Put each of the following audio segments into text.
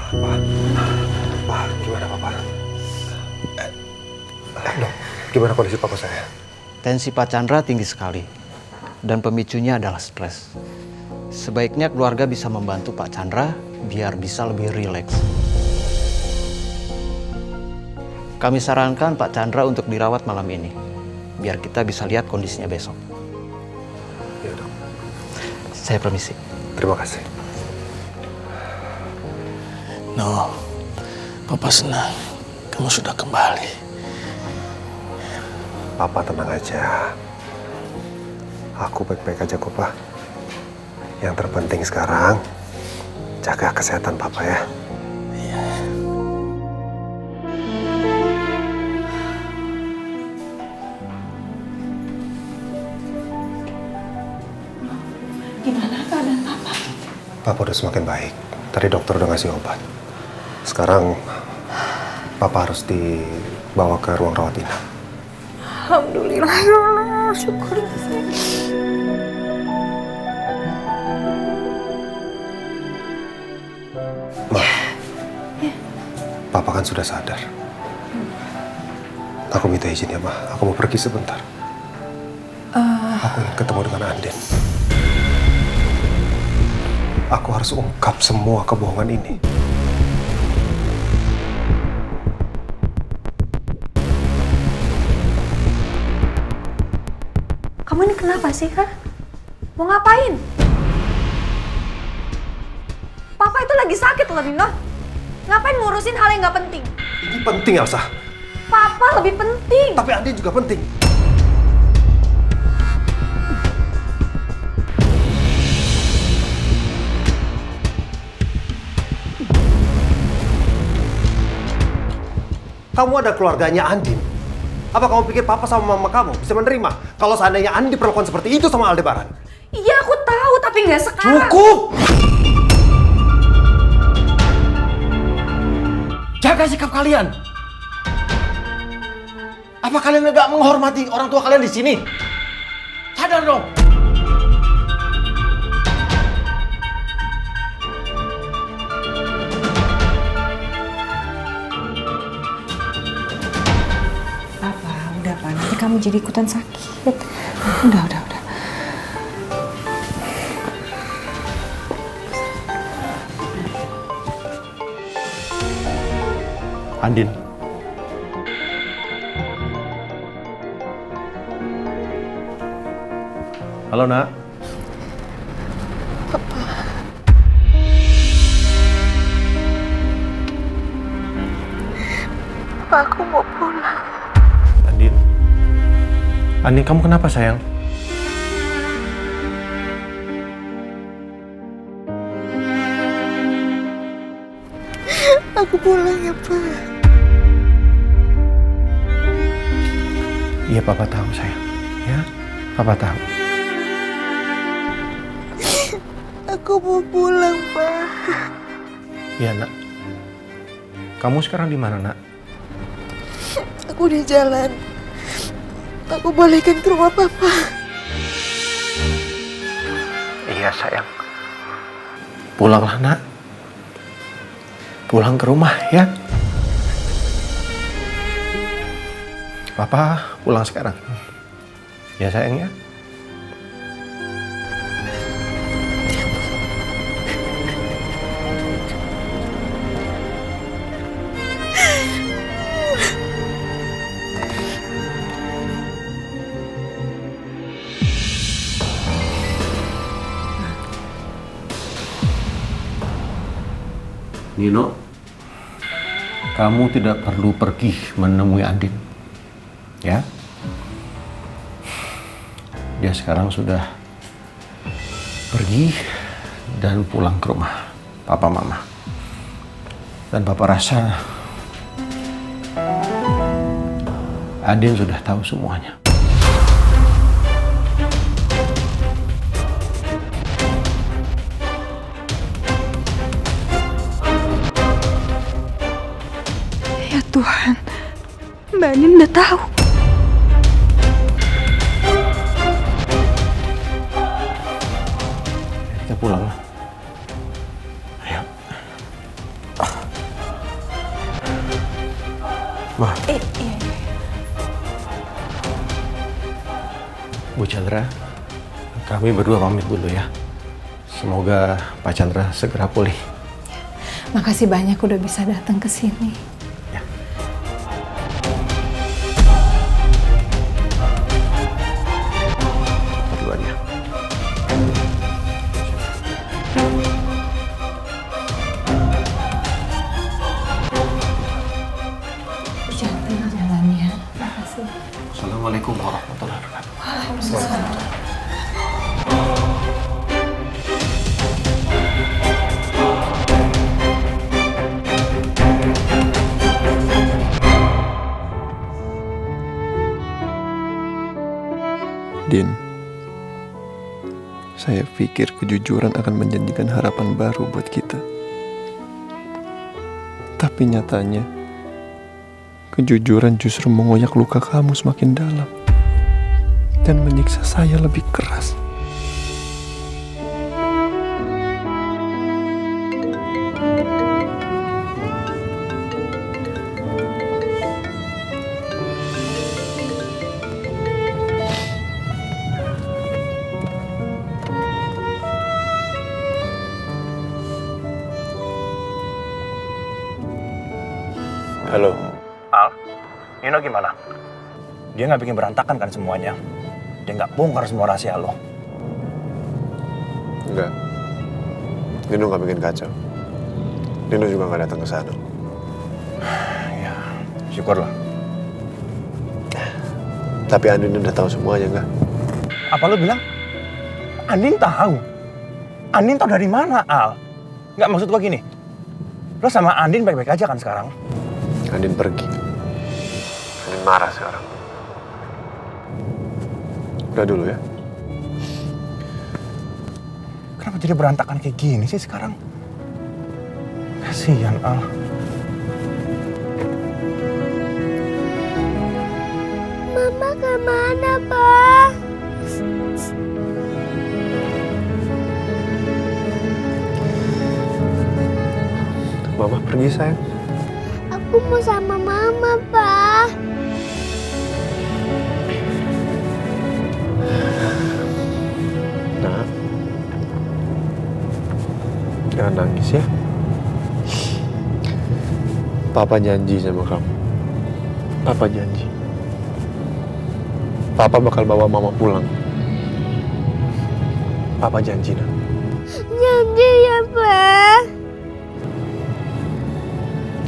Pak, gimana Papa? Dok, gimana kondisi Papa saya? Tensi Pak Chandra tinggi sekali dan pemicunya adalah stres. Sebaiknya keluarga bisa membantu Pak Chandra biar bisa lebih rileks. Kami sarankan Pak Chandra untuk dirawat malam ini, biar kita bisa lihat kondisinya besok. Ya dok. Saya permisi. Terima kasih. No, Papa senang kamu sudah kembali. Papa tenang aja. Aku baik-baik aja kok, Pak. Yang terpenting sekarang, jaga kesehatan Papa ya. Iya. Gimana keadaan Papa? Papa udah semakin baik. Tadi dokter udah ngasih obat. Sekarang Papa harus dibawa ke ruang rawat inap. Alhamdulillah ya Allah, syukur. Ma, Papa kan sudah sadar. Aku minta izin ya, Ma. Aku mau pergi sebentar. Aku ingin ketemu dengan Andin. Aku harus ungkap semua kebohongan ini. Kamu ini kenapa sih, Kak? Mau ngapain? Papa itu lagi sakit loh, Nino. Ngapain ngurusin hal yang gak penting? Ini penting, Elsa. Papa lebih penting. Tapi Andin juga penting. Kamu ada keluarganya Andin. Apa kamu pikir Papa sama Mama kamu bisa menerima kalau seandainya Andin diperlakukan seperti itu sama Aldebaran? Iya, aku tahu, tapi nggak sekarang. Cukup! Jaga sikap kalian. Apa kalian nggak menghormati orang tua kalian di sini? Sadar dong. Papa, udah Pak. Nanti kamu jadi ikutan sakit. Udah. Andin. Halo, Nak. Papa, aku mau pulang. Andin. Andin, kamu kenapa, sayang? Aku pulang ya, Pak. Iya, Papa tahu, sayang. Ya, Papa tahu. Aku mau pulang, Pak. Iya, Nak. Kamu sekarang di mana, Nak? Aku di jalan. Aku balikin ke rumah Papa. Iya, sayang. Pulanglah, Nak. Pulang ke rumah, ya. Papa pulang sekarang. Ya, sayang, ya. Nino, kamu tidak perlu pergi menemui Andin. Ya? Dia sekarang sudah pergi dan pulang ke rumah Papa Mama. Dan Papa rasa Andin sudah tahu semuanya. Ya Tuhan, Mbak Andin udah tahu. Kita pulang. Ayo. Ma, Iya. Bu Chandra, kami berdua pamit dulu ya. Semoga Pak Chandra segera pulih. Makasih banyak udah bisa datang ke sini. Ya. Perluannya. Jalan ya. Makasih. Assalamualaikum warahmatullahi wabarakatuh. Din, saya pikir kejujuran akan menjanjikan harapan baru buat kita. Tapi nyatanya, kejujuran justru mengoyak luka kamu semakin dalam dan menyiksa saya lebih keras. Halo. Al, Nino gimana? Dia nggak bikin berantakan kan semuanya? Dia nggak bongkar semua rahasia lo? Enggak. Nino nggak bikin kacau. Nino juga nggak datang ke sana. Ya, syukurlah. Tapi Andin udah tahu semuanya, nggak? Apa lo bilang? Andin tahu? Andin tahu dari mana, Al? Nggak, maksud gua gini. Lo sama Andin baik-baik aja kan sekarang? Andin pergi. Andin marah sekarang. Udah dulu ya. Kenapa jadi berantakan kayak gini sih sekarang? Kasihan, Al. Mama kemana, Pak? Mama pergi, sayang. Aku mau sama Mama, Pak. Nah, jangan nangis ya. Papa janji sama kamu. Papa janji. Papa bakal bawa Mama pulang. Papa janji, Nak. Janji ya, Pak.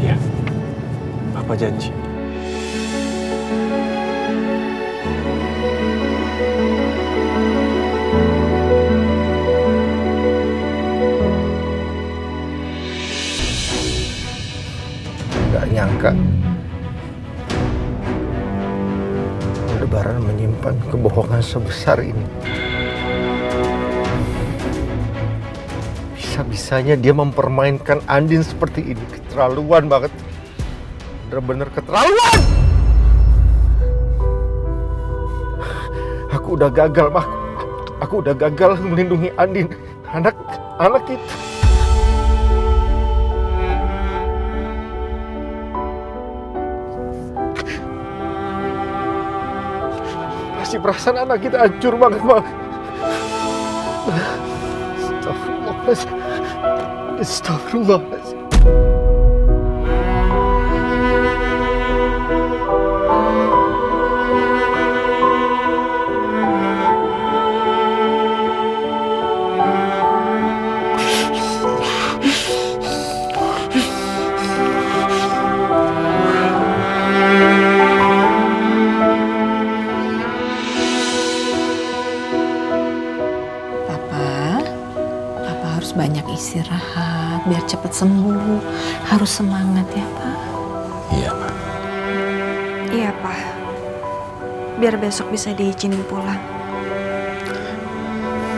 Iya. Papa janji. Gak nyangka Aldebaran menyimpan kebohongan sebesar ini. Bisa-bisanya dia mempermainkan Andin seperti ini. Keterlaluan banget. Bener-bener keterlaluan. Aku udah gagal, Mak. Aku udah gagal melindungi Andin. Anak kita. Pasti perasaan anak kita hancur banget, Mak. Astagfirullahaladzim. Astagfirullahaladzim. Papa harus banyak istirahat biar cepat sembuh. Harus semangat ya, Pak. Iya, Pak. Iya, Pak. Biar besok bisa diizinin pulang.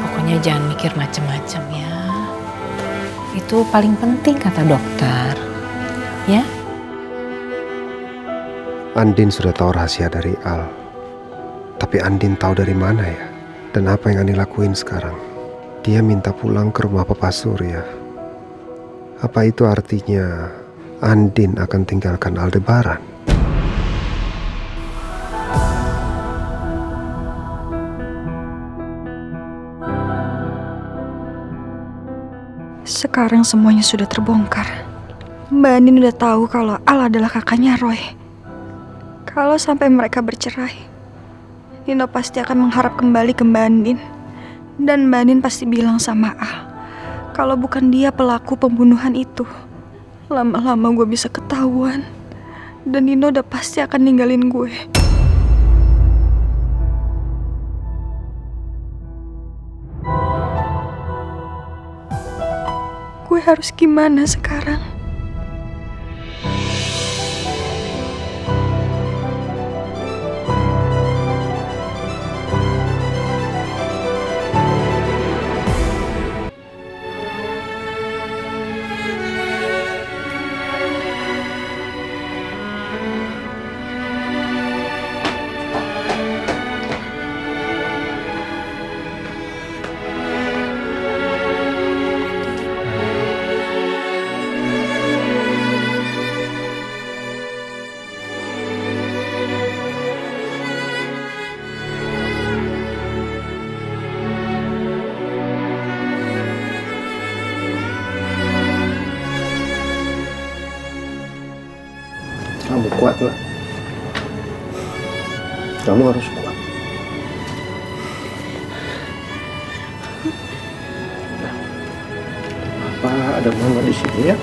Pokoknya jangan mikir macem-macem ya. Itu paling penting kata dokter. Ya? Andin sudah tahu rahasia dari Al. Tapi Andin tahu dari mana ya? Dan apa yang Andin lakuin sekarang? Dia minta pulang ke rumah Papa Surya. Apa itu artinya Andin akan tinggalkan Aldebaran? Sekarang semuanya sudah terbongkar. Mbak Andin udah tahu kalau Al adalah kakaknya Roy. Kalau sampai mereka bercerai, Nino pasti akan mengharap kembali ke Mbak Andin. Dan Mbak Andin pasti bilang sama Al kalau bukan dia pelaku pembunuhan itu. Lama-lama gue bisa ketahuan. Dan Nino udah pasti akan ninggalin gue. Gue harus gimana sekarang? Kamu kuat lah. Kamu harus kuat. Apa ada mama di sini ya?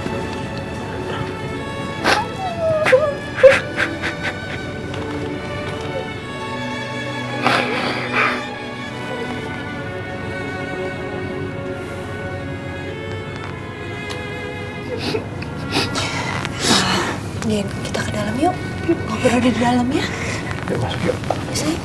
Din, kita ke dalam yuk. Ngobrol di dalam ya. Yuk masuk yuk. Sayang.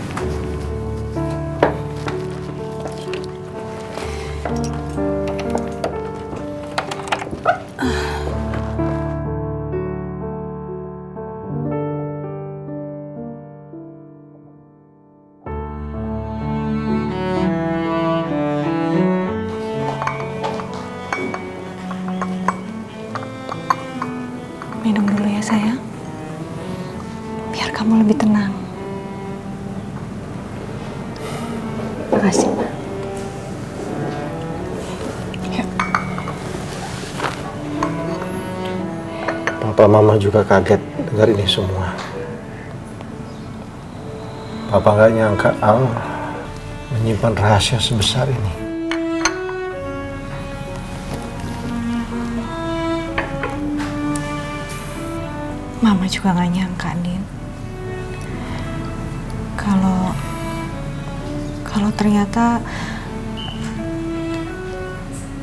Minum dulu ya sayang. Biar kamu lebih tenang. Makasih, Ma. Ya. Papa Mama juga kaget dengar ini semua. Papa nggak nyangka Al menyimpan rahasia sebesar ini. Mama juga gak nyangka, Din. Kalau ternyata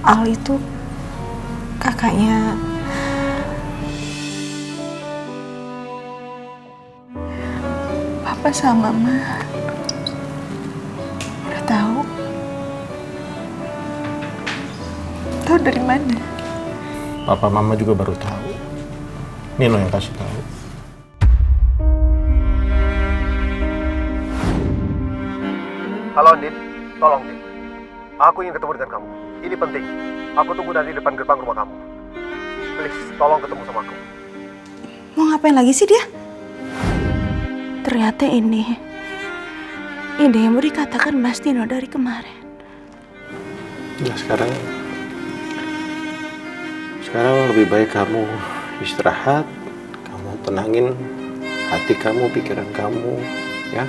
Al itu kakaknya Papa sama Mama. Udah tahu? Tahu dari mana? Papa Mama juga baru tahu. Nino yang kasih tahu. Halo Andin, tolong Din. Aku ingin ketemu dengan kamu. Ini penting. Aku tunggu nanti di depan gerbang rumah kamu. Please, tolong ketemu sama aku. Mau ngapain lagi sih dia? Ternyata ini yang mau dikatakan Mas Nino dari kemarin. Ya sekarang lebih baik kamu istirahat, kamu tenangin hati kamu, pikiran kamu, ya.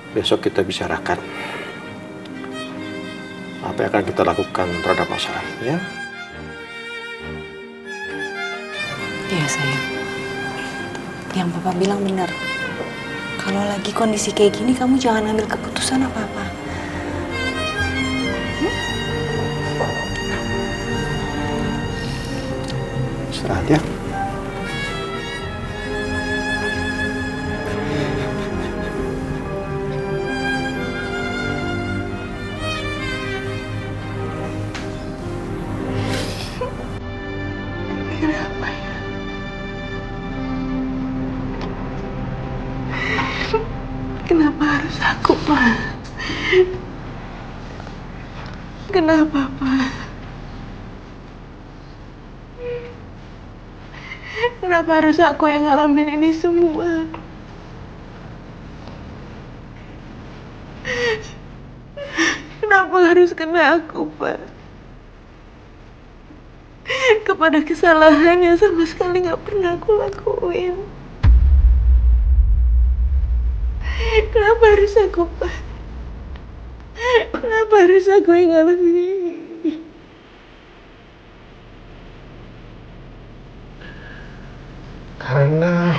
Besok kita bicarakan apa yang akan kita lakukan terhadap masalah ini, ya. Iya sayang. Yang Papa bilang benar. Kalau lagi kondisi kayak gini, kamu jangan ambil keputusan apa-apa. Istirahat ya. Kenapa harus aku, Ma? Kenapa, Pa? Kenapa harus aku yang ngalamin ini semua? Kenapa harus kena aku, Pak? pada kesalahan yang sama sekali gak pernah aku lakuin. Kenapa harus aku, Pak? Kenapa harus aku yang ngalamin? Karena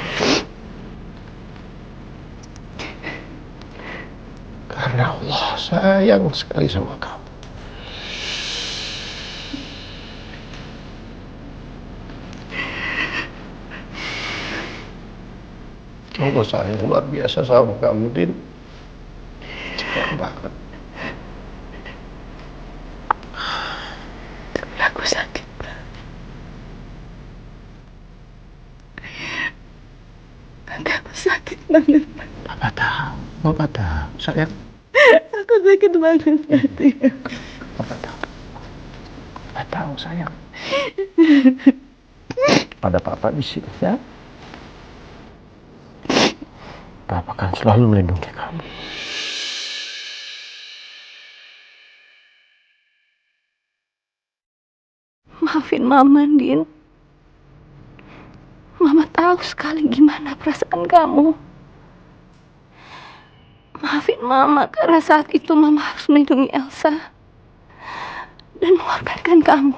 Allah sayang sekali sama kamu. Allah sayang luar biasa sama kamu, Din. Sayang banget. Tapi aku sakit, Pak. Aku sakit banget, Pak. Papa tahu, sayang. Aku sakit banget hati aku. Papa tahu, sayang. Pada Papa di sini, ya. Papa akan selalu melindungi kamu. Maafin Mama, Din. Mama tahu sekali gimana perasaan kamu. Maafin Mama karena saat itu Mama harus melindungi Elsa dan mengorbankan kamu.